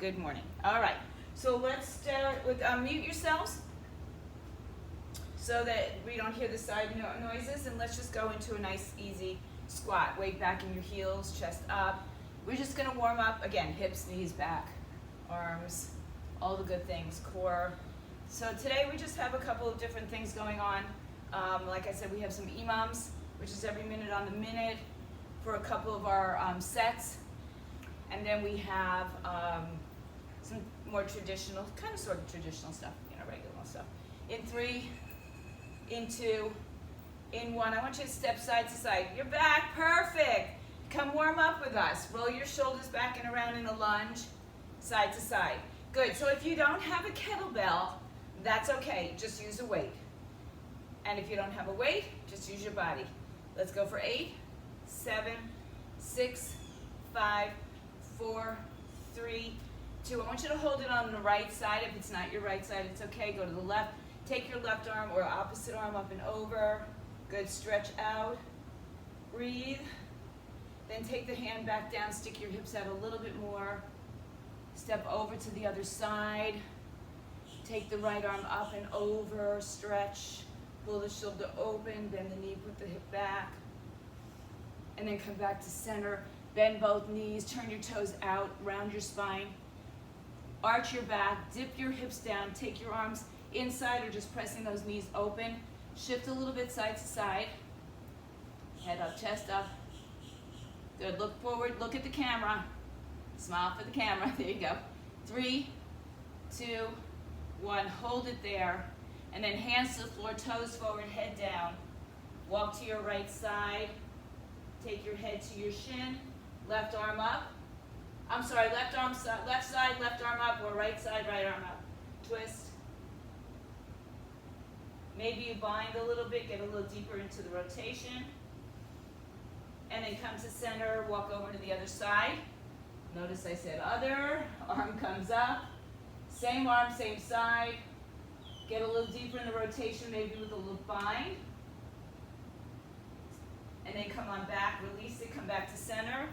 Good morning. All right. So let's start with mute yourselves so that we don't hear the side noises, and let's just go into a nice, easy squat. Weight back in your heels, chest up. We're just going to warm up, again, hips, knees, back, arms, all the good things, core. So today we just have a couple of different things going on. Like I said, we have some imams, which is every minute on the minute for a couple of our sets. And then we have some more traditional, kind of sort of traditional stuff, regular stuff. In 3, in 2, in 1. I want you to step side to side. You're back, perfect. Come warm up with us. Roll your shoulders back and around in a lunge, side to side. Good, so if you don't have a kettlebell, that's okay, just use a weight. And if you don't have a weight, just use your body. Let's go for 8, 7, 6, 5, 4, 3, 2. I want you to hold it on the right side. If it's not your right side, it's okay. Go to the left. Take your left arm or opposite arm up and over. Good, stretch out. Breathe. Then take the hand back down, stick your hips out a little bit more. Step over to the other side. Take the right arm up and over, stretch. Pull the shoulder open, bend the knee, put the hip back. And then come back to center. Bend both knees, turn your toes out, round your spine. Arch your back, dip your hips down, take your arms inside or just pressing those knees open. Shift a little bit side to side. Head up, chest up. Good, look forward, look at the camera. Smile for the camera, there you go. 3, 2, 1, hold it there. And then hands to the floor, toes forward, head down. Walk to your right side. Take your head to your shin. Left arm up. I'm sorry, left side, left arm up, or right side, right arm up. Twist. Maybe you bind a little bit, get a little deeper into the rotation. And then come to center, walk over to the other side. Notice I said other, arm comes up. Same arm, same side. Get a little deeper in the rotation, maybe with a little bind. And then come on back, release it, come back to center.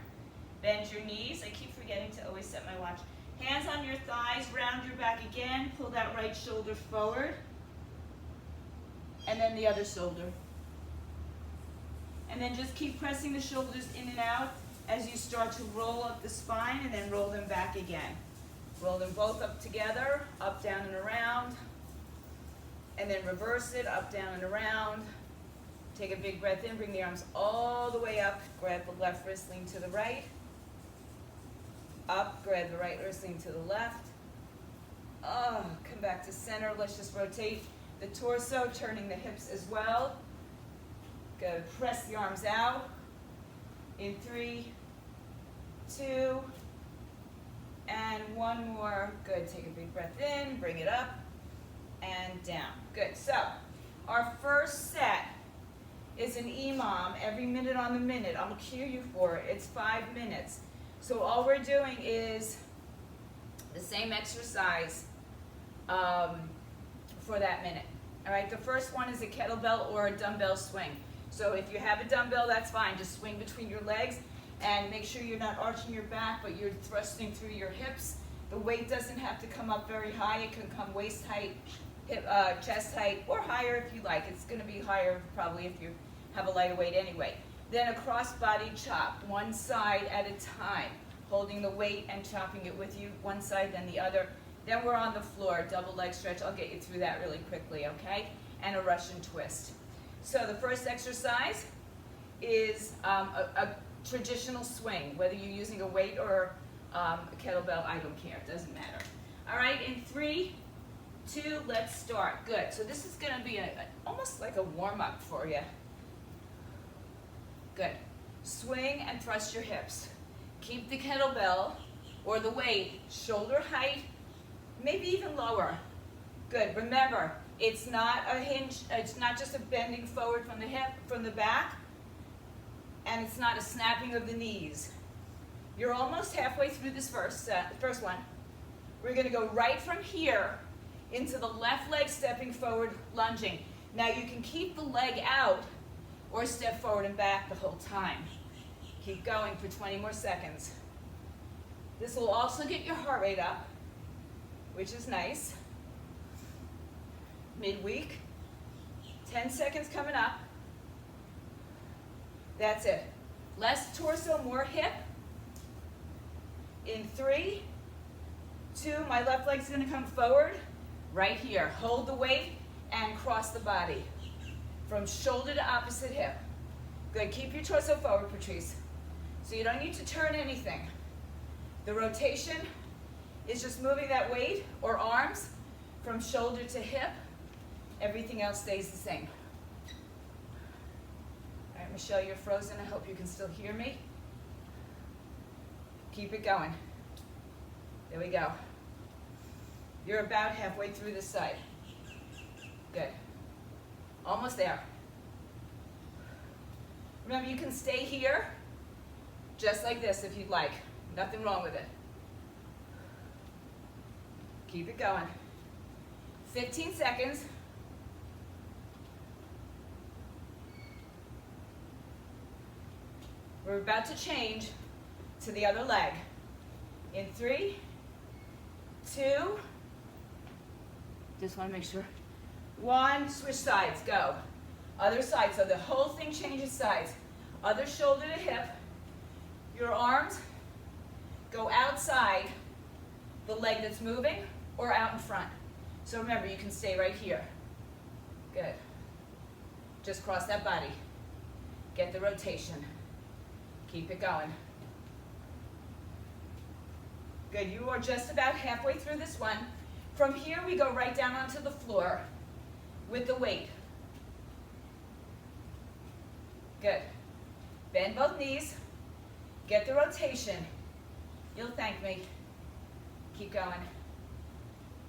Bend your knees. I keep forgetting to always set my watch. Hands on your thighs, round your back again. Pull that right shoulder forward. And then the other shoulder. And then just keep pressing the shoulders in and out as you start to roll up the spine and then roll them back again. Roll them both up together, up, down, and around. And then reverse it, up, down, and around. Take a big breath in, bring the arms all the way up. Grab the left wrist, lean to the right. Up, grab the right wrist, lean to the left. Come back to center. Let's just rotate the torso, turning the hips as well. Good, press the arms out. In 3, 2, and 1 more. Good, take a big breath in, bring it up, and down. Good, so our first set is an imam every minute on the minute. I'm gonna cue you for it. It's 5 minutes. So all we're doing is the same exercise for that minute. All right, the first one is a kettlebell or a dumbbell swing. So if you have a dumbbell, that's fine. Just swing between your legs and make sure you're not arching your back, but you're thrusting through your hips. The weight doesn't have to come up very high. It can come waist height, hip, chest height, or higher if you like. It's gonna be higher probably if you have a lighter weight anyway. Then a cross-body chop, one side at a time, holding the weight and chopping it with you, one side then the other. Then we're on the floor, double leg stretch. I'll get you through that really quickly, okay? And a Russian twist. So the first exercise is a traditional swing, whether you're using a weight or a kettlebell, I don't care, it doesn't matter. All right, in 3, 2, let's start. Good, so this is gonna be almost like a warm-up for you. Good. Swing and thrust your hips. Keep the kettlebell or the weight shoulder height, maybe even lower. Good. Remember, it's not a hinge, it's not just a bending forward from the hip, from the back, and it's not a snapping of the knees. You're almost halfway through this first one. We're going to go right from here into the left leg stepping forward, lunging. Now you can keep the leg out or step forward and back the whole time. Keep going for 20 more seconds. This will also get your heart rate up, which is nice. Midweek, 10 seconds coming up. That's it. Less torso, more hip. In 3, 2, my left leg's gonna come forward, right here. Hold the weight and cross the body. From shoulder to opposite hip. Good, keep your torso forward, Patrice. So you don't need to turn anything. The rotation is just moving that weight or arms from shoulder to hip. Everything else stays the same. All right, Michelle, you're frozen. I hope you can still hear me. Keep it going. There we go. You're about halfway through this side. Good. Almost there. Remember, you can stay here just like this if you'd like. Nothing wrong with it. Keep it going. 15 seconds. We're about to change to the other leg. In 3, 2, just want to make sure. 1, switch sides, go. Other side, so the whole thing changes sides. Other shoulder to hip. Your arms go outside the leg that's moving or out in front. So remember, you can stay right here. Good. Just cross that body. Get the rotation. Keep it going. Good, you are just about halfway through this one. From here, we go right down onto the floor with the weight. Good. Bend both knees. Get the rotation. You'll thank me. Keep going.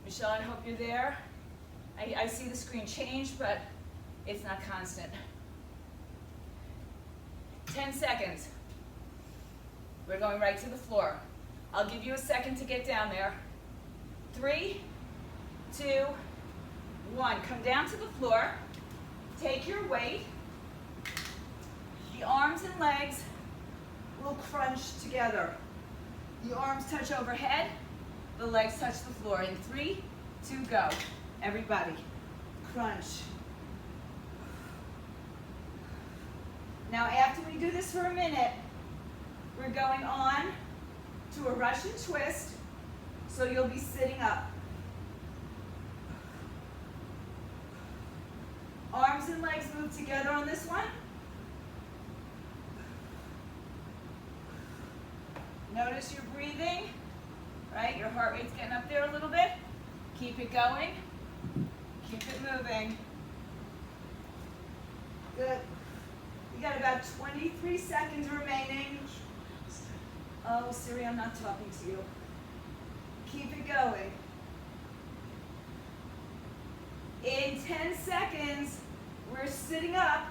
Michelle, I hope you're there. I see the screen change, but it's not constant. 10 seconds. We're going right to the floor. I'll give you a second to get down there. 3, 2, 1. Come down to the floor. Take your weight. The arms and legs will crunch together. The arms touch overhead. The legs touch the floor. In 3, 2, go. Everybody, crunch. Now, after we do this for a minute, we're going on to a Russian twist, so you'll be sitting up. Arms and legs move together on this one. Notice your breathing, right? Your heart rate's getting up there a little bit. Keep it going. Keep it moving. Good. We got about 23 seconds remaining. Oh, Siri, I'm not talking to you. Keep it going. In 10 seconds, we're sitting up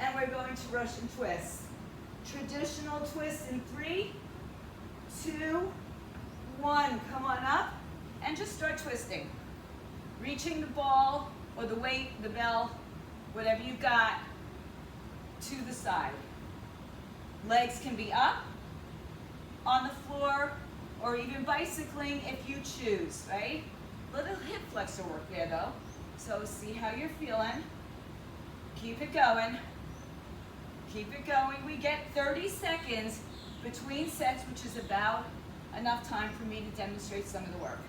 and we're going to Russian twist. Traditional twist in 3, 2, 1. Come on up and just start twisting. Reaching the ball or the weight, the bell, whatever you got, to the side. Legs can be up, on the floor, or even bicycling if you choose, right? Little hip flexor work there though. So see how you're feeling. Keep it going. Keep it going. We get 30 seconds between sets, which is about enough time for me to demonstrate some of the work.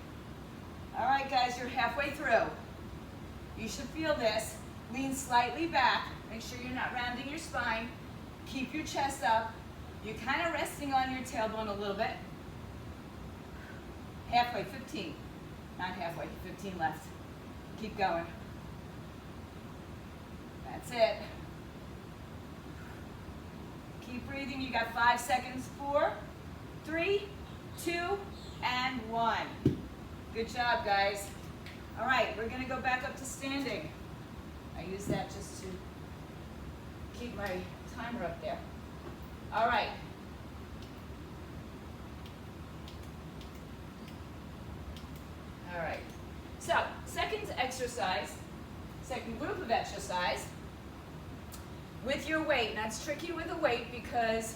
All right, guys, you're halfway through. You should feel this. Lean slightly back. Make sure you're not rounding your spine. Keep your chest up. You're kind of resting on your tailbone a little bit. Halfway, 15. Not halfway, 15 left. Keep going. That's it. Keep breathing. You got 5 seconds. 4, 3, 2, and 1. Good job, guys. All right, we're going to go back up to standing. I use that just to keep my timer up there. All right. All right. So, second exercise, second group of exercise with your weight. Now, it's tricky with the weight because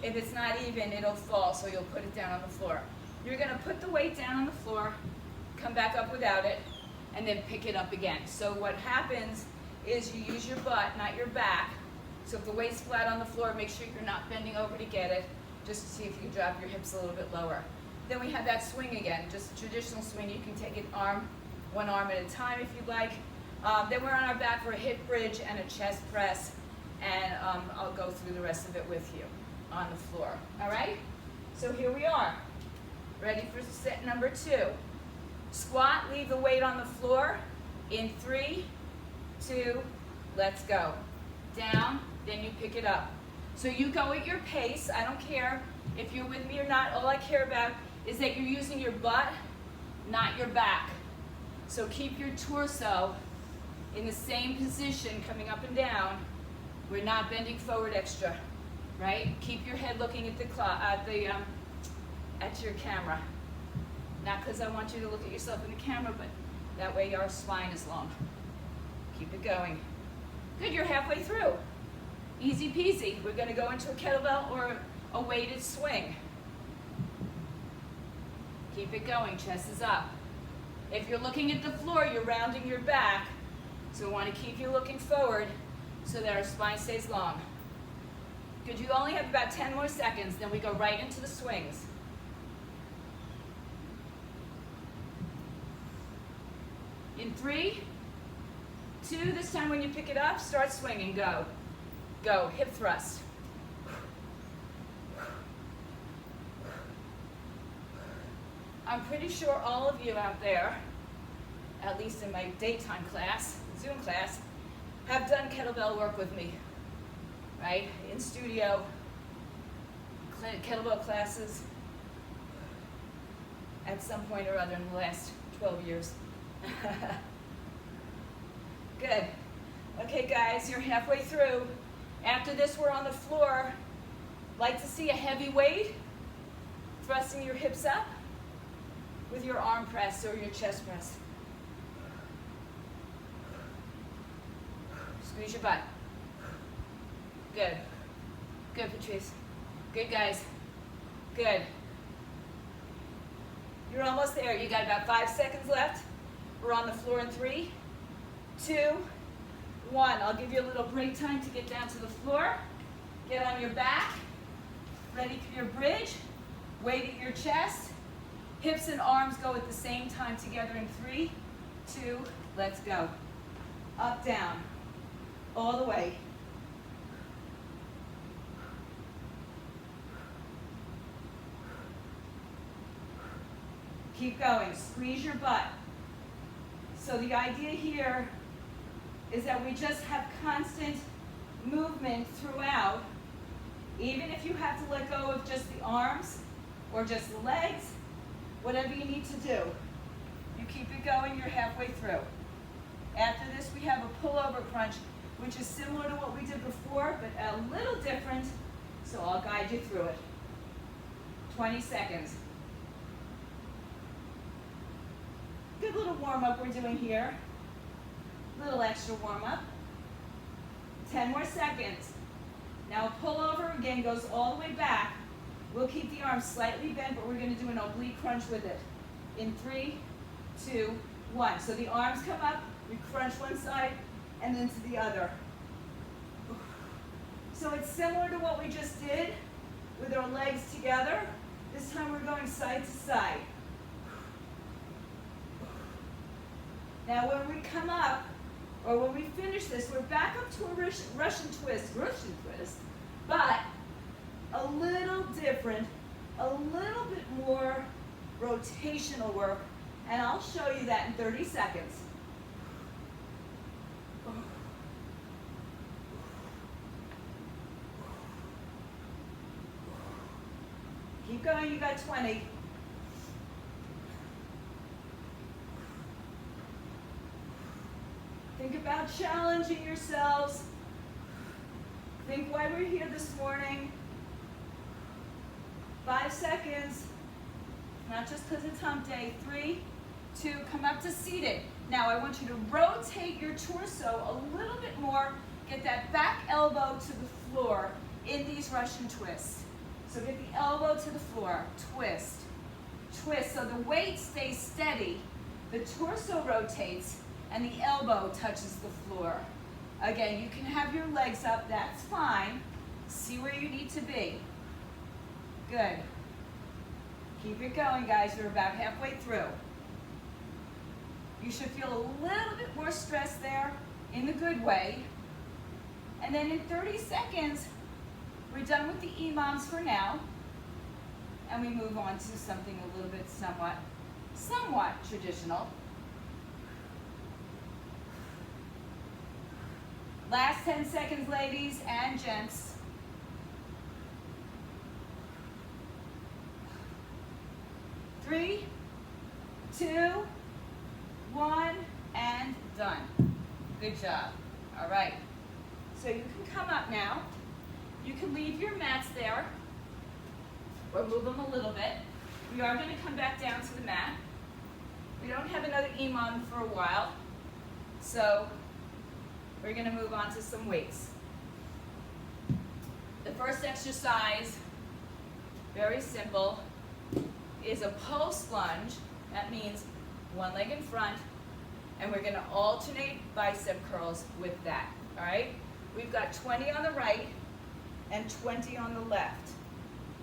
If it's not even, it'll fall, so you'll put it down on the floor. You're gonna put the weight down on the floor, come back up without it, and then pick it up again. So what happens is you use your butt, not your back. So if the weight's flat on the floor, make sure you're not bending over to get it, just to see if you can drop your hips a little bit lower. Then we have that swing again, just a traditional swing. You can take it one arm at a time if you'd like. Then we're on our back for a hip bridge and a chest press, and I'll go through the rest of it with you on the floor. All right? So here we are, ready for set number 2. Squat, leave the weight on the floor. In 3, 2, let's go. Down, then you pick it up. So you go at your pace. I don't care if you're with me or not. All I care about is that you're using your butt, not your back. So keep your torso in the same position, coming up and down. We're not bending forward extra, right? Keep your head looking at at your camera. Not because I want you to look at yourself in the camera, but that way your spine is long. Keep it going. Good, you're halfway through. Easy peasy. We're gonna go into a kettlebell or a weighted swing. Keep it going, chest is up. If you're looking at the floor, you're rounding your back. So we want to keep you looking forward so that our spine stays long. Good, you only have about 10 more seconds, then we go right into the swings. In 3, 2, this time when you pick it up, start swinging, go. Go, hip thrust. I'm pretty sure all of you out there, at least in my daytime class, Zoom class, have done kettlebell work with me, right? In studio, kettlebell classes at some point or other in the last 12 years. Good. Okay, guys, you're halfway through. After this, we're on the floor. Like to see a heavy weight? Thrusting your hips up with your arm press or your chest press. Squeeze your butt. Good. Good, Patrice. Good, guys. Good. You're almost there. You got about 5 seconds left. We're on the floor in 3, 2, 1. I'll give you a little break time to get down to the floor. Get on your back. Ready for your bridge. Weight at your chest. Hips and arms go at the same time together in 3, 2, let's go. Up, down, all the way. Keep going, squeeze your butt. So the idea here is that we just have constant movement throughout, even if you have to let go of just the arms or just the legs. Whatever you need to do, you keep it going, you're halfway through. After this, we have a pullover crunch, which is similar to what we did before, but a little different, so I'll guide you through it. 20 seconds. Good little warm-up we're doing here. Little extra warm-up. 10 more seconds. Now a pullover, again, goes all the way back. We'll keep the arms slightly bent, but we're going to do an oblique crunch with it. In 3, 2, 1. So the arms come up, we crunch one side, and then to the other. So it's similar to what we just did with our legs together. This time we're going side to side. Now when we come up, or when we finish this, we're back up to a Russian twist, but a little different, a little bit more rotational work, and I'll show you that in 30 seconds. Keep going, you got 20. Think about challenging yourselves. Think why we're here this morning. 5 seconds, not just because it's hump day. 3, 2, come up to seated. Now I want you to rotate your torso a little bit more, get that back elbow to the floor in these Russian twists. So get the elbow to the floor, twist, twist. So the weight stays steady, the torso rotates, and the elbow touches the floor. Again, you can have your legs up, that's fine. See where you need to be. Good. Keep it going, guys. You're about halfway through. You should feel a little bit more stress there in the good way. And then in 30 seconds, we're done with the EMOMs for now. And we move on to something a little bit somewhat traditional. Last 10 seconds, ladies and gents. Three, 2, 1, and done. Good job. All right. So you can come up now. You can leave your mats there or move them a little bit. We are going to come back down to the mat. We don't have another EMOM for a while, so we're going to move on to some weights. The first exercise, very simple, is a pulse lunge. That means one leg in front, and we're going to alternate bicep curls with that, all right? We've got 20 on the right and 20 on the left.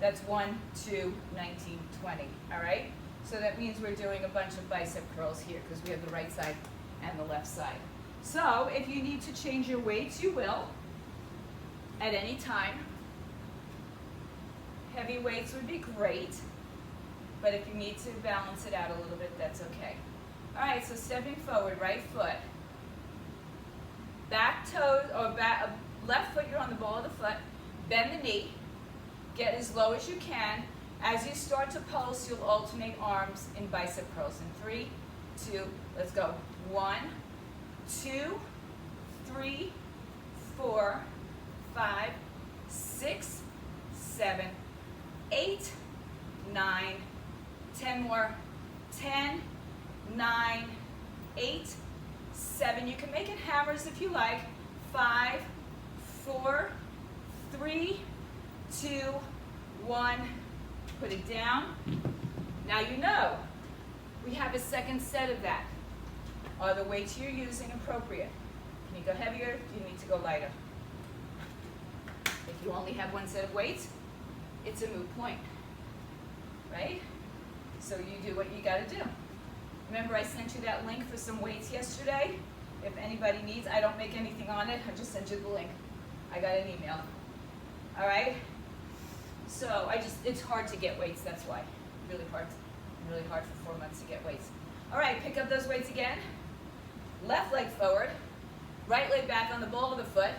That's 1, 2, 19, 20, all right? So that means we're doing a bunch of bicep curls here because we have the right side and the left side. So if you need to change your weights, you will at any time. Heavy weights would be great, but if you need to balance it out a little bit, that's okay. All right, so stepping forward, right foot. Back toes, or left foot, you're on the ball of the foot. Bend the knee. Get as low as you can. As you start to pulse, you'll alternate arms in bicep curls. In 3, 2, let's go. 1, 2, 3, 4, 5, 6, 7, 8, 9, 10 more. 10, 9, 8, 7. You can make it hammers if you like. 5, 4, 3, 2, 1. Put it down. Now you know we have a second set of that. Are the weights you're using appropriate? Can you go heavier? Do you need to go lighter? If you only have one set of weights, it's a moot point, right? So you do what you got to do. Remember, I sent you that link for some weights yesterday. If anybody needs, I don't make anything on it. I just sent you the link. I got an email. All right? So it's hard to get weights, that's why. Really hard for 4 months to get weights. All right, pick up those weights again. Left leg forward, right leg back on the ball of the foot.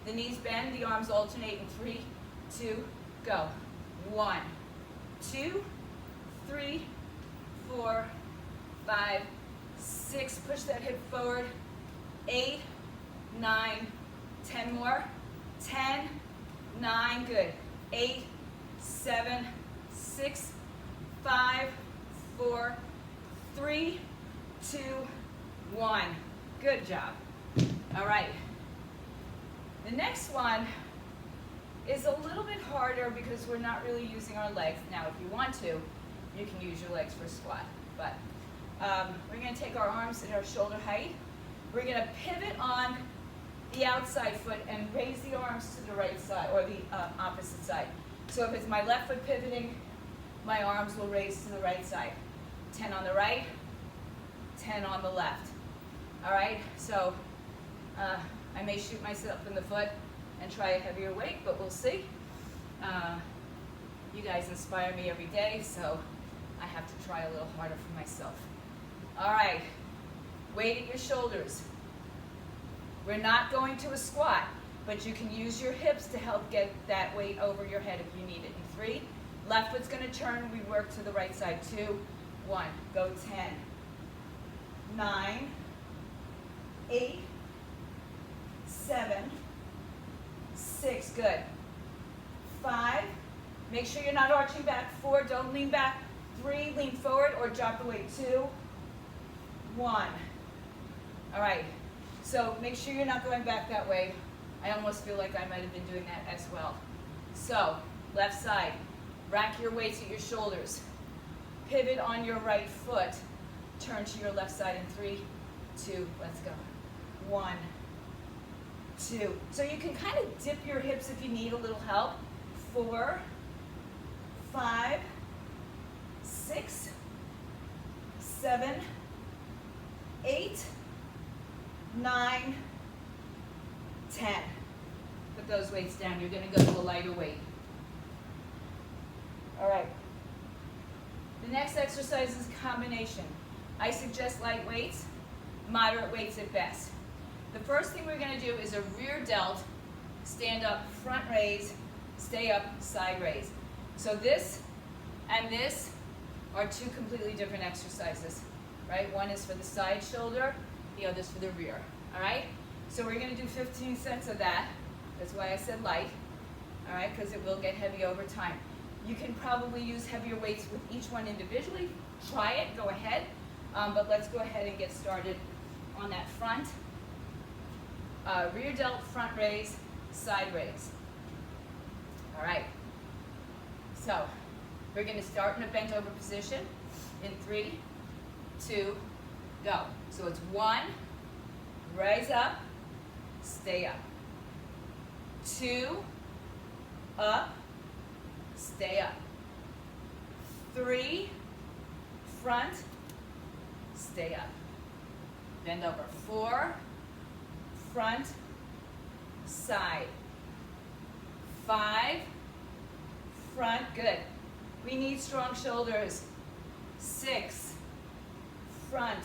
The knees bend, the arms alternate in 3, 2, go. 1, 2, 3, 4, 5, 6. Push that hip forward. 8, 9, 10 more. 10, 9, good. 8, 7, 6, 5, 4, 3, 2, 1. Good job. All right. The next one is a little bit harder because we're not really using our legs. Now, if you want to, you can use your legs for a squat. But we're going to take our arms at our shoulder height. We're going to pivot on the outside foot and raise the arms to the right side, or the opposite side. So if it's my left foot pivoting, my arms will raise to the right side. 10 on the right, 10 on the left. All right, so I may shoot myself in the foot and try a heavier weight, but we'll see. You guys inspire me every day, so I have to try a little harder for myself. All right, weight at your shoulders. We're not going to a squat, but you can use your hips to help get that weight over your head if you need it. In 3, left foot's going to turn, we work to the right side. 2, 1, go. 10, 9, 8, 7, 6, good. 5, make sure you're not arching back. 4, don't lean back. 3, lean forward or drop the weight. 2, 1. All right, so make sure you're not going back that way. I almost feel like I might have been doing that as well. So left side. Rack your weights at your shoulders. Pivot on your right foot. Turn to your left side in 3, 2, let's go. 1, 2. So you can kind of dip your hips if you need a little help. 4, 5, 6, 7, 8, 9, 10. Put those weights down. You're going to go to a lighter weight. All right. The next exercise is combination. I suggest light weights, moderate weights at best. The first thing we're going to do is a rear delt, stand up, front raise, stay up, side raise. So this and this are two completely different exercises, right? One is for the side shoulder, the other is for the rear, all right? So we're going to do 15 sets of that. That's why I said light, all right, because it will get heavy over time. You can probably use heavier weights with each one individually. Try it, go ahead. But let's go ahead and get started on that front. Rear delt, front raise, side raise. All right. So we're going to start in a bent over position in 3, 2, go. So it's 1, rise up, stay up. 2, up, stay up. 3, front, stay up. Bend over. 4, front, side. 5, front, good. We need strong shoulders. 6, front,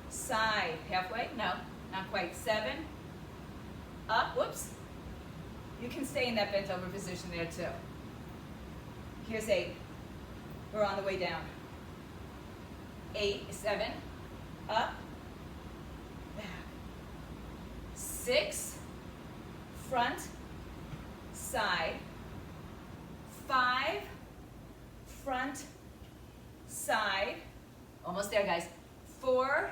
side. Halfway? No, not quite. 7, up, whoops. You can stay in that bent over position there too. Here's 8. We're on the way down. 8, 7, up, back. 6, front, side. 5, front, side. Almost there, guys. 4,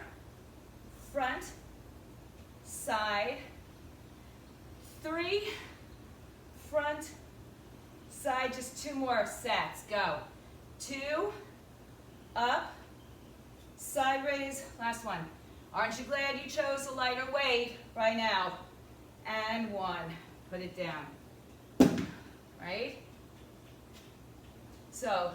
front, side. 3, front, side. Just 2 more sets. Go. 2, up, side raise. Last one. Aren't you glad you chose a lighter weight right now? And 1. Put it down. Right? So,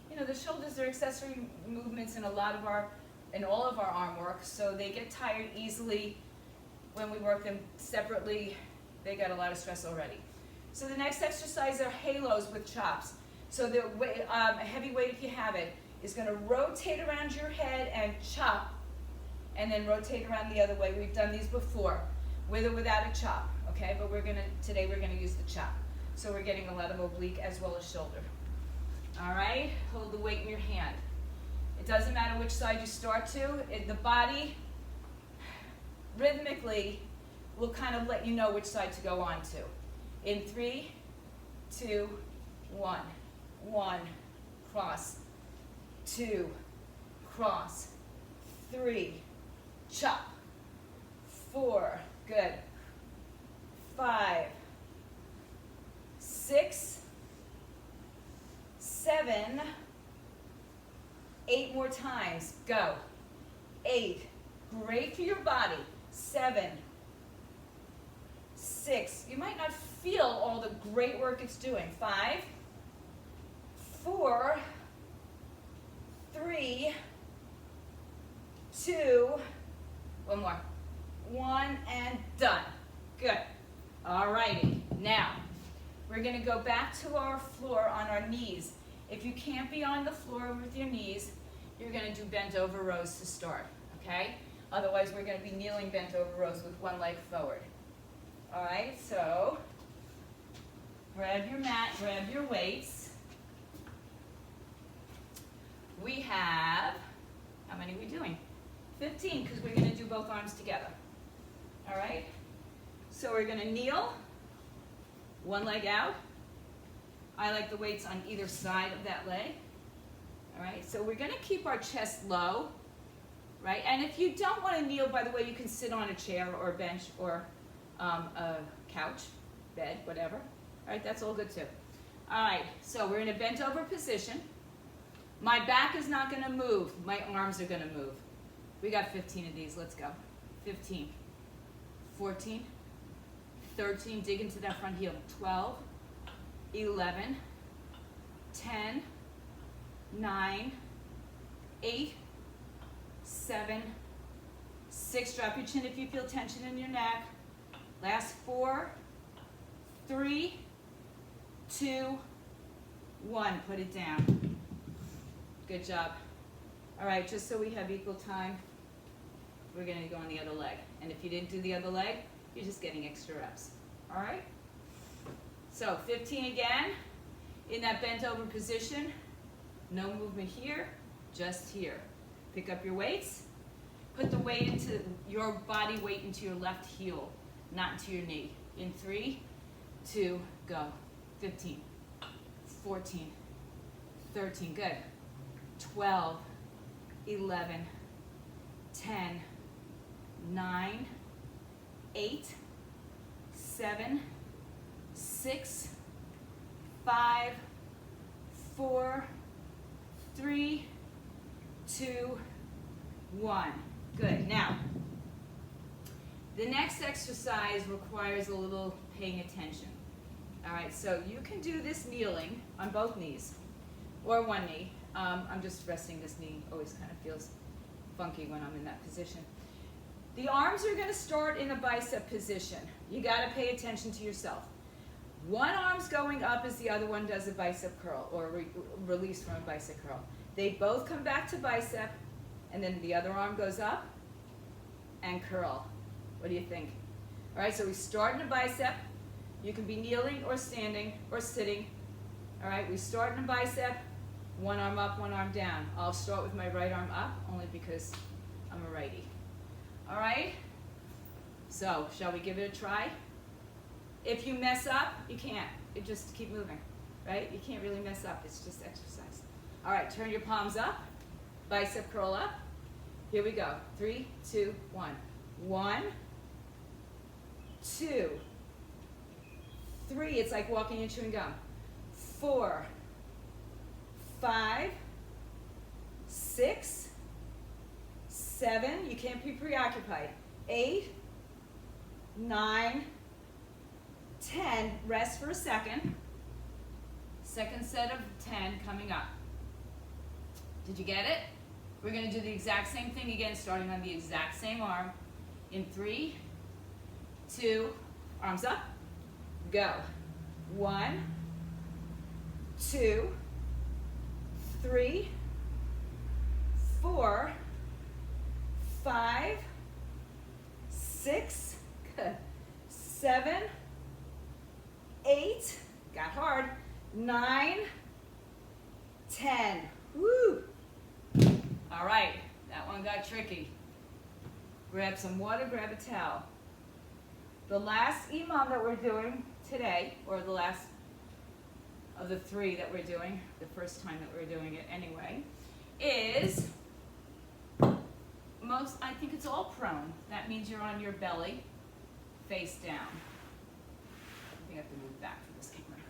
you know, the shoulders are accessory movements in all of our arm work, so they get tired easily when we work them separately. They got a lot of stress already. So the next exercise are halos with chops. So the heavy weight, if you have it, is going to rotate around your head and chop, and then rotate around the other way. We've done these before, with or without a chop, okay? But today we're going to use the chop. So we're getting a lot of oblique as well as shoulder. All right, hold the weight in your hand. It doesn't matter which side you start to. The body, rhythmically, will kind of let you know which side to go on to. In 3, 2, 1. 1, cross. 2, cross. 3, chop. 4, good. 5, 6, 7, 8 more times. Go. 8, great for your body. 7, 6, you might not feel all the great work it's doing. 5, 4, 3, 2, one more. 1 and done. Good. All righty. Now, we're going to go back to our floor on our knees. If you can't be on the floor with your knees, you're going to do bent over rows to start, okay? Otherwise, we're going to be kneeling bent over rows with one leg forward. All right, so grab your mat, grab your weights. We have, how many are we doing? 15, because we're going to do both arms together. All right, so we're going to kneel, one leg out. I like the weights on either side of that leg. All right, so we're going to keep our chest low, right? And if you don't want to kneel, by the way, you can sit on a chair or a bench or a couch, bed, whatever. All right, that's all good too. All right, so we're in a bent over position. My back is not gonna move, my arms are gonna move. We got 15 of these, let's go. 15, 14, 13, dig into that front heel. 12, 11, 10, 9, 8, 7, 6, drop your chin if you feel tension in your neck. Last 4, 3, 2, 1, put it down. Good job. All right, just so we have equal time, we're gonna go on the other leg. And if you didn't do the other leg, you're just getting extra reps, all right? So 15 again, in that bent over position, no movement here, just here. Pick up your weights, put the weight into, your body weight into your left heel, not into your knee. In 3, 2, go. 15, 14, 13, good. 12, 11, 10, 9, 8, 7, 6, 5, 4, 3, 2, 1. Good. Now, the next exercise requires a little paying attention. All right, so you can do this kneeling on both knees or one knee. I'm just resting this knee. Always kind of feels funky when I'm in that position. The arms are going to start in a bicep position. You got to pay attention to yourself. One arm's going up as the other one does a bicep curl or release from a bicep curl. They both come back to bicep, and then the other arm goes up and curl. What do you think? All right, so we start in a bicep. You can be kneeling or standing or sitting. All right, we start in a bicep, one arm up, one arm down. I'll start with my right arm up only because I'm a righty. All right, so shall we give it a try? If you mess up, you can't. You just keep moving, right? You can't really mess up. It's just exercise. All right, turn your palms up, bicep curl up. Here we go. 3, 2, 1. 1, 2, 3. It's like walking and chewing gum. 4, 5, 6, 7. You can't be preoccupied. 8, 9, 10. Rest for a second. Second set of 10 coming up. Did you get it? We're going to do the exact same thing again, starting on the exact same arm. In 3, 2, arms up, go. 1, 2, 3, 4, 5, 6, good. 7, 8, got hard. 9, 10. Woo! All right, that one got tricky. Grab some water, grab a towel. The last imam that we're doing today, or the last of the 3 that we're doing, the first time that we're doing it anyway, is I think it's all prone. That means you're on your belly, face down. I think I have to move back for this camera.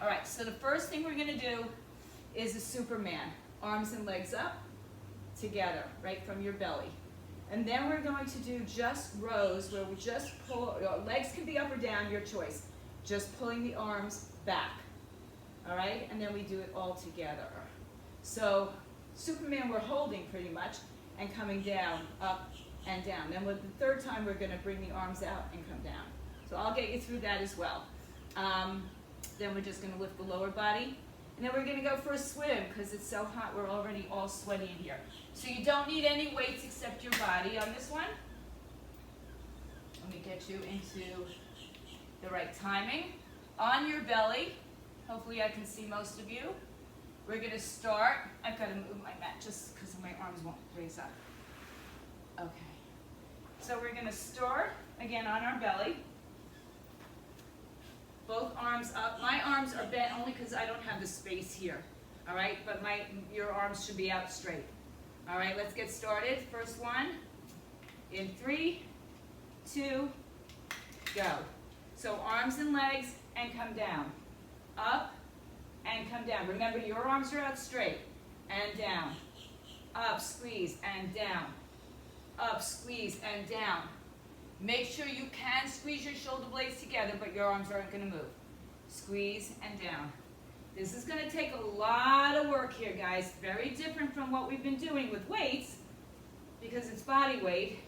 All right, so the first thing we're gonna do is a Superman. Arms and legs up, together, right from your belly. And then we're going to do just rows where we just pull, legs can be up or down, your choice. Just pulling the arms back, all right? And then we do it all together. So Superman we're holding pretty much and coming down, up and down. Then with the third time we're gonna bring the arms out and come down. So I'll get you through that as well. Then we're just gonna lift the lower body. And then we're gonna go for a swim because it's so hot, we're already all sweaty in here. So you don't need any weights except your body on this one. Let me get you into the right timing. On your belly, hopefully I can see most of you. We're gonna start, I've gotta move my mat just because my arms won't raise up. Okay, so we're gonna start again on our belly. Both arms up. My arms are bent only because I don't have the space here. All right, but your arms should be out straight. All right, let's get started. First one, in 3, 2, go. So arms and legs and come down. Up and come down. Remember, your arms are out straight and down. Up, squeeze, and down. Up, squeeze, and down. Make sure you can squeeze your shoulder blades together, but your arms aren't going to move. Squeeze and down. This is going to take a lot of work here, guys. Very different from what we've been doing with weights because it's body weight,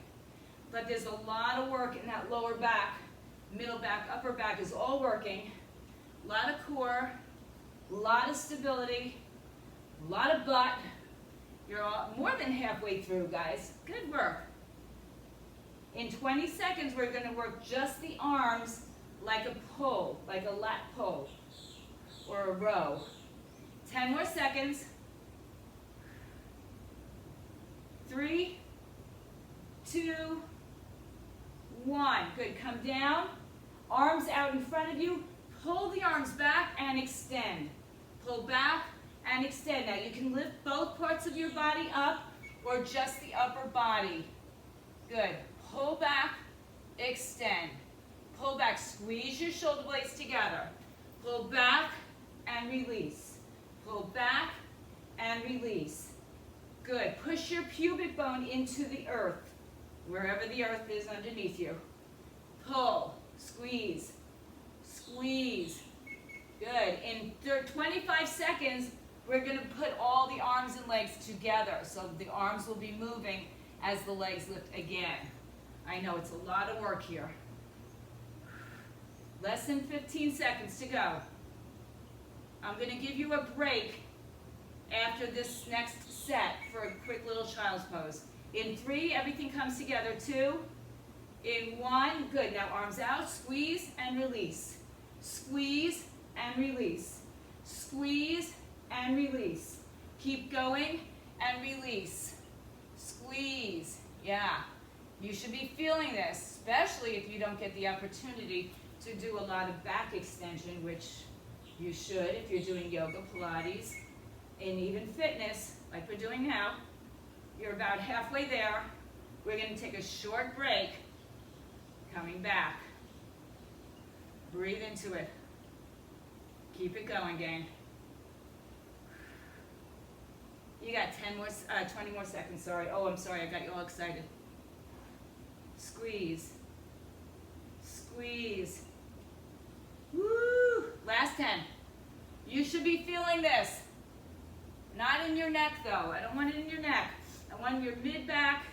but there's a lot of work in that lower back, middle back, upper back is all working. A lot of core, a lot of stability, a lot of butt. You're more than halfway through, guys. Good work. In 20 seconds, we're going to work just the arms like a pull, like a lat pull or a row. 10 more seconds. 3, 2, 1. Good. Come down. Arms out in front of you. Pull the arms back and extend. Pull back and extend. Now you can lift both parts of your body up or just the upper body. Good. Pull back, extend. Pull back, squeeze your shoulder blades together. Pull back and release. Pull back and release. Good. Push your pubic bone into the earth, wherever the earth is underneath you. Pull, squeeze, squeeze. Good. In 25 seconds, we're going to put all the arms and legs together. So the arms will be moving as the legs lift again. I know it's a lot of work here. Less than 15 seconds to go. I'm going to give you a break after this next set for a quick little child's pose. In 3, everything comes together. 2, in 1, good. Now arms out, squeeze and release. Squeeze and release. Squeeze and release. Keep going and release. Squeeze. Yeah. You should be feeling this, especially if you don't get the opportunity to do a lot of back extension, which you should if you're doing yoga, Pilates, and even fitness, like we're doing now. You're about halfway there. We're going to take a short break. Coming back. Breathe into it. Keep it going, gang. You got 20 more seconds, sorry. Oh, I'm sorry, I got you all excited. Squeeze. Squeeze. Woo! Last 10. You should be feeling this. Not in your neck, though. I don't want it in your neck. I want your mid-back.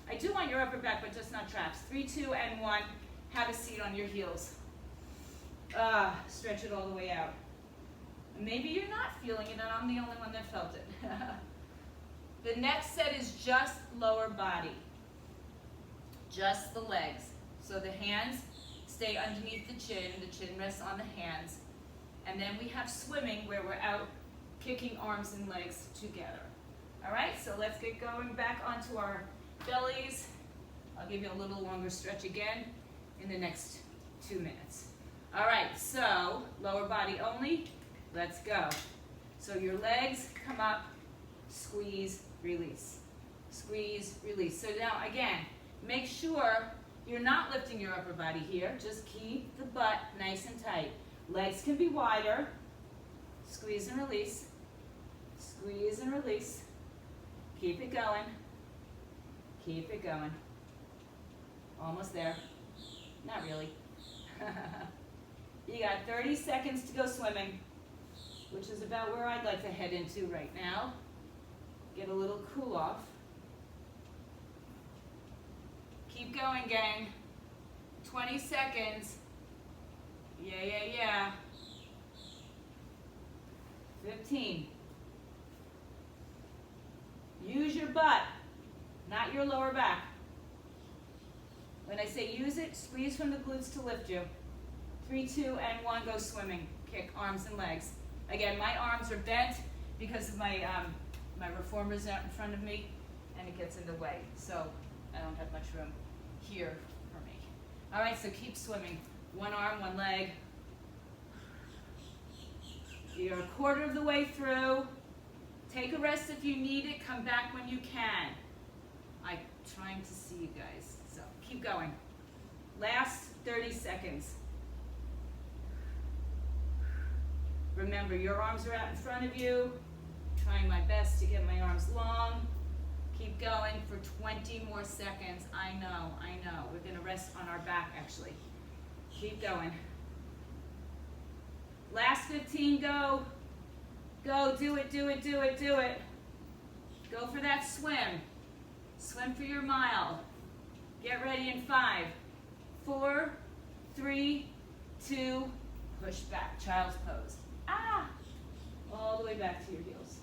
I do want your upper back, but just not traps. 3, 2, and 1. Have a seat on your heels. Stretch it all the way out. Maybe you're not feeling it, and I'm the only one that felt it. The next set is just lower body. Just the legs. So the hands stay underneath the chin rests on the hands. And then we have swimming where we're out kicking arms and legs together. All right, so let's get going back onto our bellies. I'll give you a little longer stretch again in the next 2 minutes. All right, so lower body only. Let's go. So your legs come up, squeeze, release. Squeeze, release. So now again, make sure you're not lifting your upper body here. Just keep the butt nice and tight. Legs can be wider. Squeeze and release. Squeeze and release. Keep it going. Keep it going. Almost there. Not really. You got 30 seconds to go swimming, which is about where I'd like to head into right now. Get a little cool off. Keep going, gang. 20 seconds. Yeah. 15. Use your butt, not your lower back. When I say use it, squeeze from the glutes to lift you. 3, 2, and 1, go swimming. Kick arms and legs. Again, my arms are bent because of my reformers out in front of me, and it gets in the way. So I don't have much room here for me. All right, so keep swimming. 1 arm, 1 leg. You're a quarter of the way through. Take a rest if you need it. Come back when you can. I'm trying to see you guys. So keep going. Last 30 seconds. Remember, your arms are out in front of you. Trying my best to get my arms long. Keep going for 20 more seconds. I know. We're gonna rest on our back actually. Keep going. Last 15, go. Go, do it. Go for that swim. Swim for your mile. Get ready in 5, 4, 3, 2, push back, child's pose. Ah! All the way back to your heels.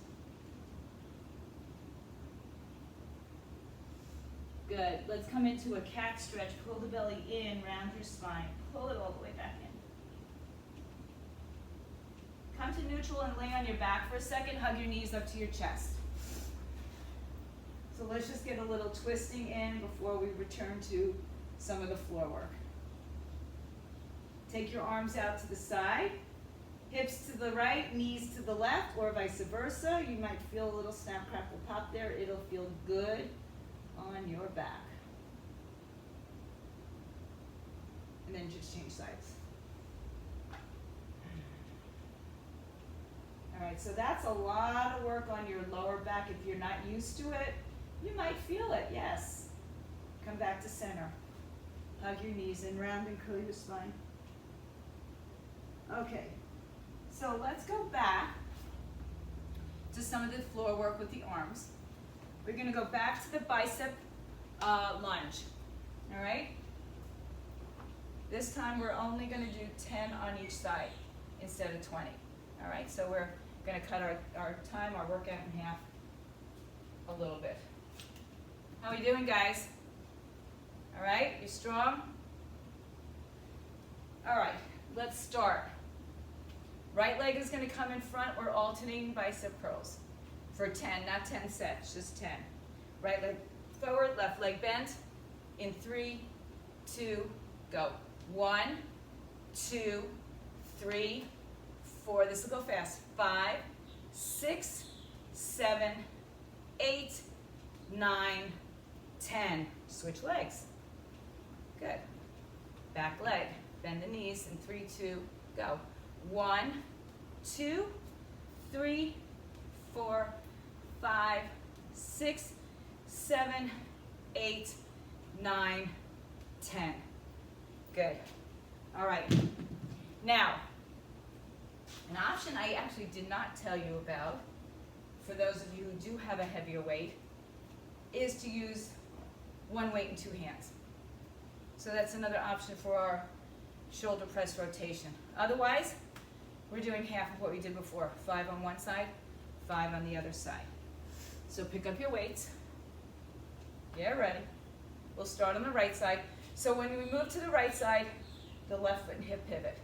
Good. Let's come into a cat stretch. Pull the belly in, round your spine. Pull it all the way back in. Come to neutral and lay on your back for a second. Hug your knees up to your chest. So let's just get a little twisting in before we return to some of the floor work. Take your arms out to the side. Hips to the right, knees to the left, or vice versa. You might feel a little snap, crackle, pop there. It'll feel good on your back. And then just change sides. All right, so that's a lot of work on your lower back. If you're not used to it, you might feel it, yes. Come back to center. Hug your knees in, round and curl your spine. Okay, so let's go back to some of the floor work with the arms. We're gonna go back to the bicep lunge, all right? This time we're only gonna do 10 on each side instead of 20, all right? So we're gonna cut our time, our workout in half a little bit. How we doing, guys? All right, you strong? All right, let's start. Right leg is gonna come in front. We're alternating bicep curls for 10, not 10 sets, just 10. Right leg forward, left leg bent. In 3, 2, go. 1, 2, 3, 4. This will go fast. 5, 6, 7, 8, 9, 10. Switch legs. Good. Back leg. Bend the knees in 3, 2, go. 1, 2, 3, 4, 5, 6, 7, 8, 9, 10. Good. All right. Now, an option I actually did not tell you about, for those of you who do have a heavier weight, is to use one weight in 2 hands. So that's another option for our shoulder press rotation. Otherwise, we're doing half of what we did before. 5 on one side, 5 on the other side. So pick up your weights. Get ready. We'll start on the right side. So when we move to the right side, the left foot and hip pivot.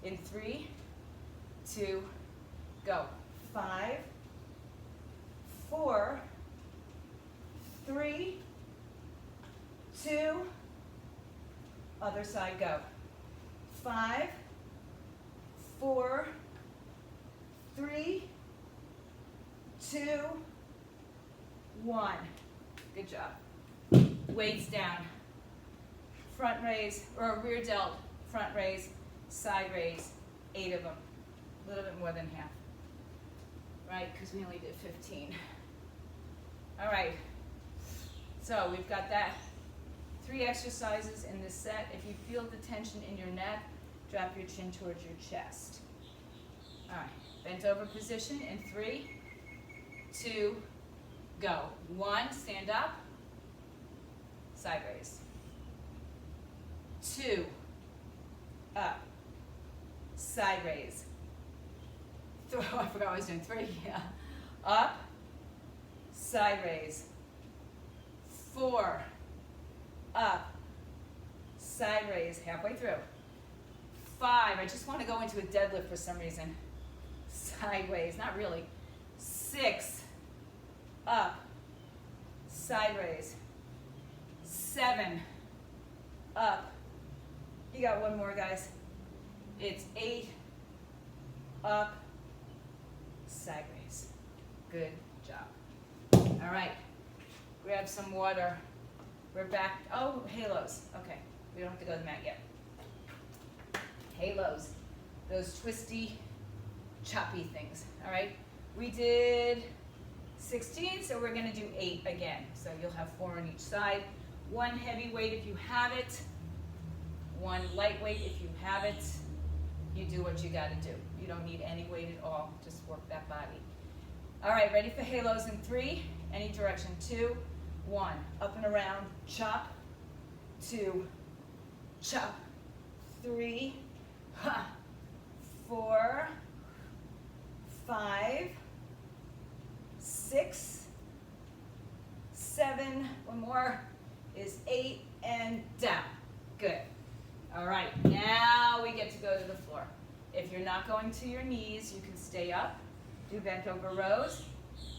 In 3, 2, go. 5, 4, 3, 2, other side, go. 5, 4, 3, 2, 1. Good job. Weights down. Front raise, or rear delt, front raise, side raise, 8 of them. A little bit more than half. Right, because we only did 15. All right, so we've got that. 3 exercises in this set. If you feel the tension in your neck, drop your chin towards your chest. All right, bent over position in 3, 2, go. 1, stand up, side raise. 2, up, side raise. I forgot what I was doing. 3, yeah. Up, side raise. 4, up, side raise, halfway through. 5, I just want to go into a deadlift for some reason. Sideways, not really. 6, up, side raise. 7, up. You got one more, guys. It's 8, up, side raise. Good job. All right, grab some water. We're back. Oh, halos. Okay, we don't have to go to the mat yet. Halos, those twisty choppy things, all right? We did 16, so we're gonna do 8 again. So you'll have 4 on each side. 1 heavy weight if you have it. 1 lightweight if you have it. You do what you gotta do. You don't need any weight at all, just work that body. All right, ready for halos in 3, any direction. 2, 1, up and around, chop. 2, chop. 3, ha. 4, 5, 6, 7, one more is 8, and down. Good. All right, now we get to go to the floor. If you're not going to your knees, you can stay up, do bent over rows.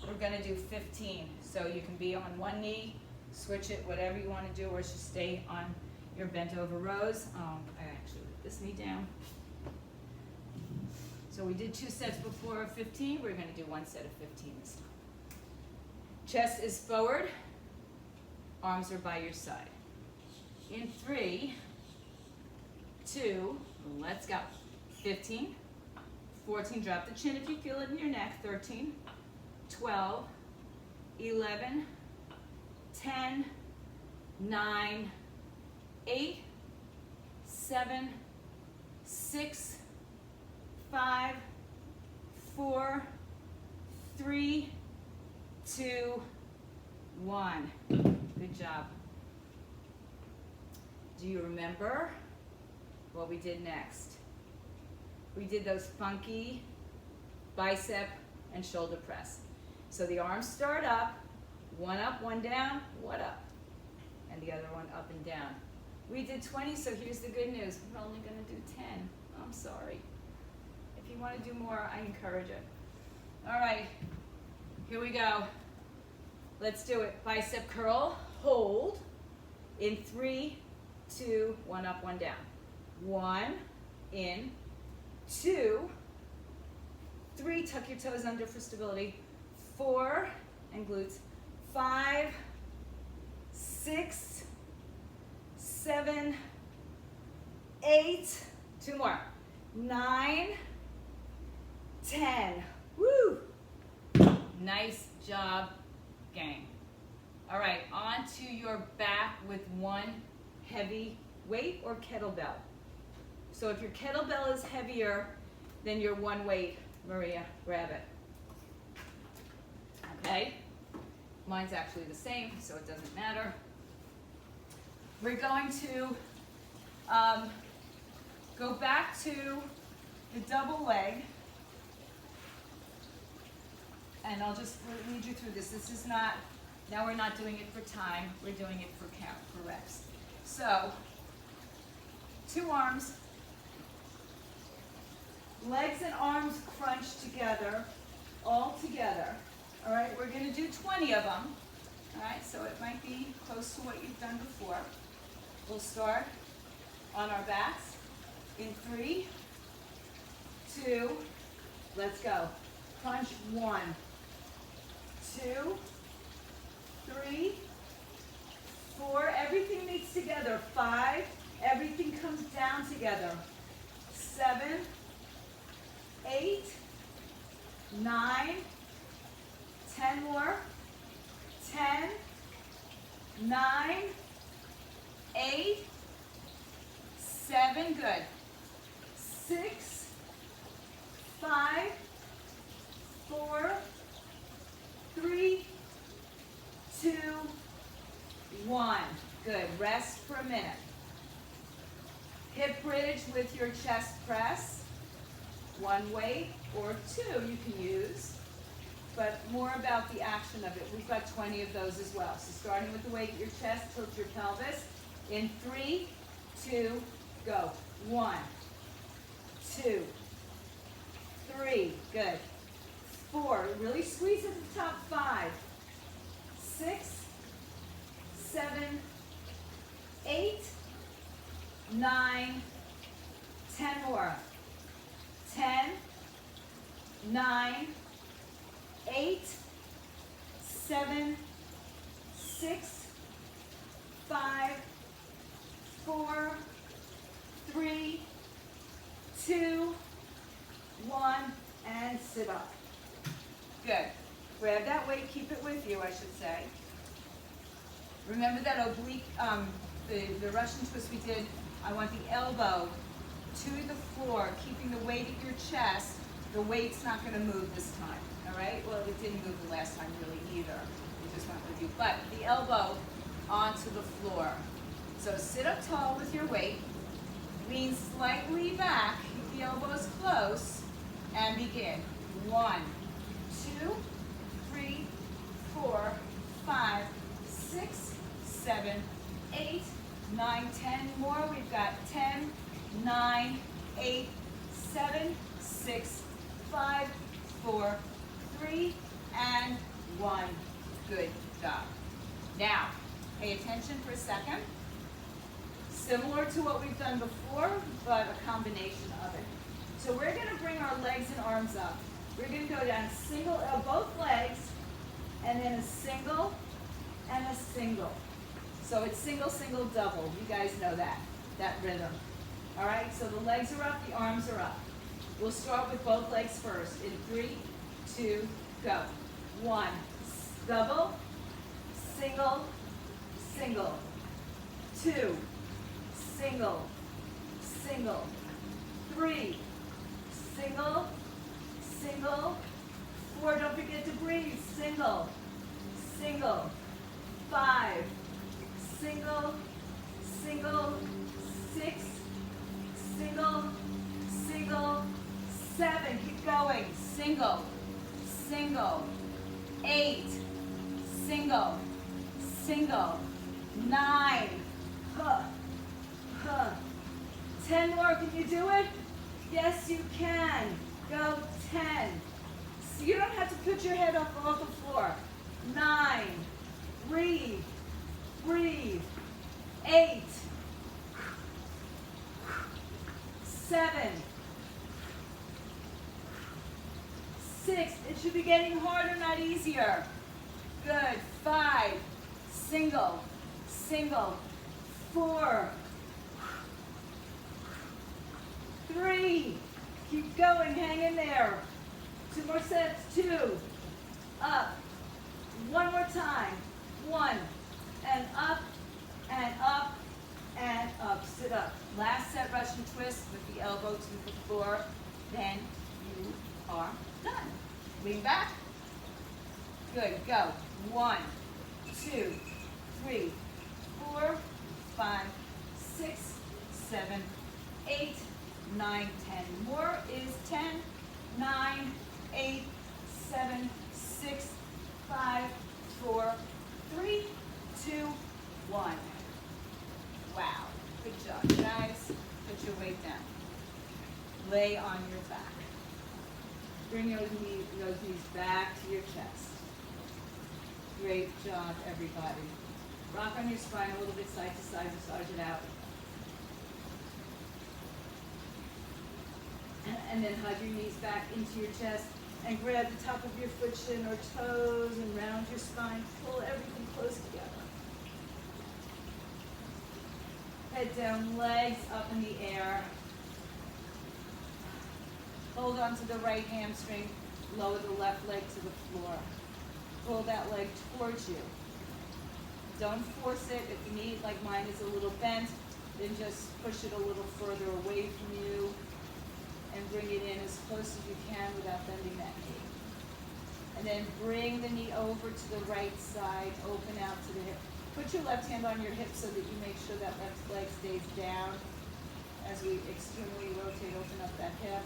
We're gonna do 15. So you can be on one knee, switch it, whatever you wanna do, or just stay on your bent over rows. I actually put this knee down. So we did 2 sets before of 15. We're gonna do 1 set of 15 this time. Chest is forward, arms are by your side. In 3, 2, let's go. 15, 14, drop the chin if you feel it in your neck. 13, 12, 11, 10, 9, 8, 7, 6, 5, 4, 3, 2, 1. Good job. Do you remember what we did next? We did those funky bicep and shoulder press. So the arms start up, 1 up, 1 down, 1 up, and the other one up and down. We did 20, so here's the good news. We're only gonna do 10. I'm sorry. If you wanna do more, I encourage it. All right, here we go. Let's do it. Bicep curl, hold. In 3, 2, 1 up, 1 down. 1, in, 2, 3, tuck your toes under for stability. 4, and glutes. 5, 6, 7, 8, 2 more. 9, 10. Woo! Nice job, gang. All right, on to your back with 1 heavy weight or kettlebell. So if your kettlebell is heavier than your 1 weight, Maria, grab it. Okay? Mine's actually the same, so it doesn't matter. We're going to go back to the double leg. And I'll just lead you through this. This is not, now we're not doing it for time, we're doing it for count, for reps. So, 2 arms, legs and arms crunch together, all together. All right, we're gonna do 20 of them. All right, so it might be close to what you've done before. We'll start on our backs in 3, 2, let's go. Crunch 1, 2, 3, 4, everything meets together. 5, everything comes down together. 7, 8, 9, 10 more. 10, 9, 8, 7, good. 6, 5, 4, 3, 2, 1. Good. Rest for a minute. Hip bridge with your chest press. 1 weight or 2 you can use, but more about the action of it. We've got 20 of those as well. So starting with the weight at your chest, tilt your pelvis. In 3, 2, go. 1, 2, 3, good. 4, really squeeze at the top. 5, 6, 7, 8, 9, 10 more. 10, 9, 8, 7, 6, 5, 4, 3, 2, 1, and sit up. Good. Grab that weight, keep it with you, I should say. Remember that oblique, the Russian twist we did. I want the elbow to the floor, keeping the weight at your chest. The weight's not going to move this time, all right? Well, it didn't move the last time really either. It just went with you. But the elbow onto the floor. So sit up tall with your weight. Lean slightly back, keep the elbows close, and begin. 1, 2, 3, 4, 5, 6, 7, 8, 9, 10 more. We've got 10, 9, 8, 7, 6, 5, 4, 3, and 1. Good job. Now, pay attention for a second. Similar to what we've done before, but a combination of it. So we're going to bring our legs and arms up. We're going to go down single, both legs, and then a single and a single. So it's single, single, double. You guys know that rhythm. All right, so the legs are up, the arms are up. We'll start with both legs first. In 3, 2, go. 1, double, single, single. 2, single, single. 3, single, single. 4, don't forget to breathe. Single, single. 5, single, single. 6, single, single. 7, keep going. Single, single. 8, single, single. 9, huh, huh. 10 more, can you do it? Yes, you can. Go 10. So you don't have to put your head up off the floor. 9, breathe, breathe. 8, 7, 6, it should be getting harder, not easier. Good, 5, single, single. 4, 3, keep going, hang in there. 2 more sets, 2, up. 1 more time, 1, and up, and up, and up. Sit up. Last set, Russian twist with the elbow to the floor. Then you are done. Lean back. Good, go. 1, 2, 3, 4, 5, 6, 7, 8, 9, 10. More is 10, 9, 8, 7, 6, 5, 4, 3, 2, 1. Wow. Good job, guys. Put your weight down. Lay on your back. Bring those knees back to your chest. Great job, everybody. Rock on your spine a little bit side to side, massage it out. And then hug your knees back into your chest and grab the top of your foot, shin, or toes and round your spine. Pull everything close together. Head down, legs up in the air. Hold on to the right hamstring. Lower the left leg to the floor. Pull that leg towards you. Don't force it. If you need, like mine is a little bent, then just push it a little further away from you and bring it in as close as you can without bending that knee. And then bring the knee over to the right side, open out to the hip. Put your left hand on your hip so that you make sure that left leg stays down as we externally rotate, open up that hip.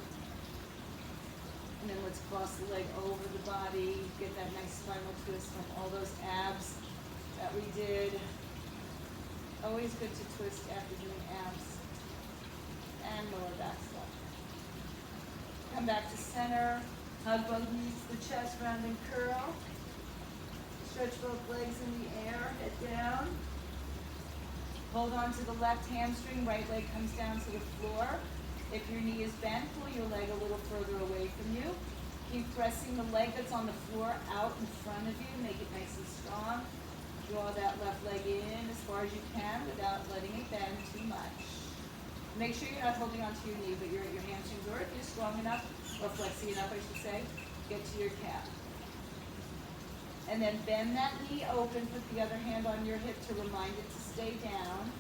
And then let's cross the leg over the body, get that nice spinal twist from all those abs that we did. Always good to twist after doing abs and lower back stuff. Come back to center, hug both knees to the chest, round and curl. Stretch both legs in the air, head down. Hold on to the left hamstring, right leg comes down to the floor. If your knee is bent, pull your leg a little further away from you. Keep pressing the leg that's on the floor out in front of you. Make it nice and strong. Draw that left leg in as far as you can without letting it bend too much. Make sure you're not holding onto your knee, but your hamstrings, or if you're strong enough, or flexing enough, I should say, get to your calf. And then bend that knee open, put the other hand on your hip to remind it to stay down.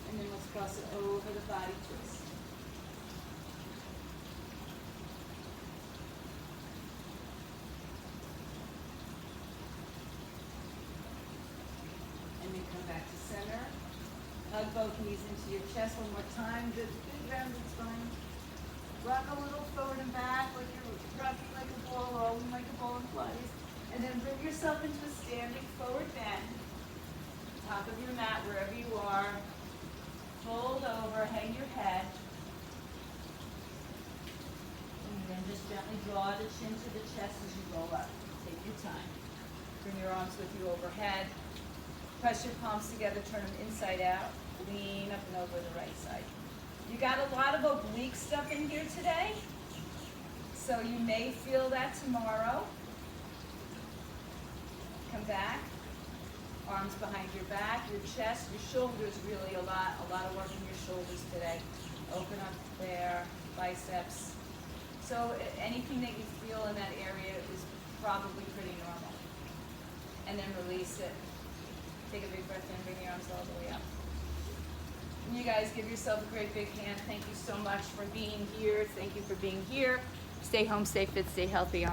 And then let's cross it over the body twist. And then come back to center. Hug both knees into your chest one more time. Good rounded spine. Rock a little forward and back like you're rocking like a ball, rolling like a ball in Pilates. And then bring yourself into a standing forward bend. Top of your mat, wherever you are. Fold over, hang your head. And then just gently draw the chin to the chest as you roll up. Take your time. Bring your arms with you overhead. Press your palms together, turn them inside out. Lean up and over the right side. You got a lot of oblique stuff in here today, so you may feel that tomorrow. Come back. Arms behind your back, your chest, your shoulders, really a lot of work in your shoulders today. Open up there, biceps. So anything that you feel in that area is probably pretty normal. And then release it. Take a big breath in, bring your arms all the way up. And you guys give yourself a great big hand. Thank you so much for being here. Thank you for being here. Stay home, stay fit, stay healthy.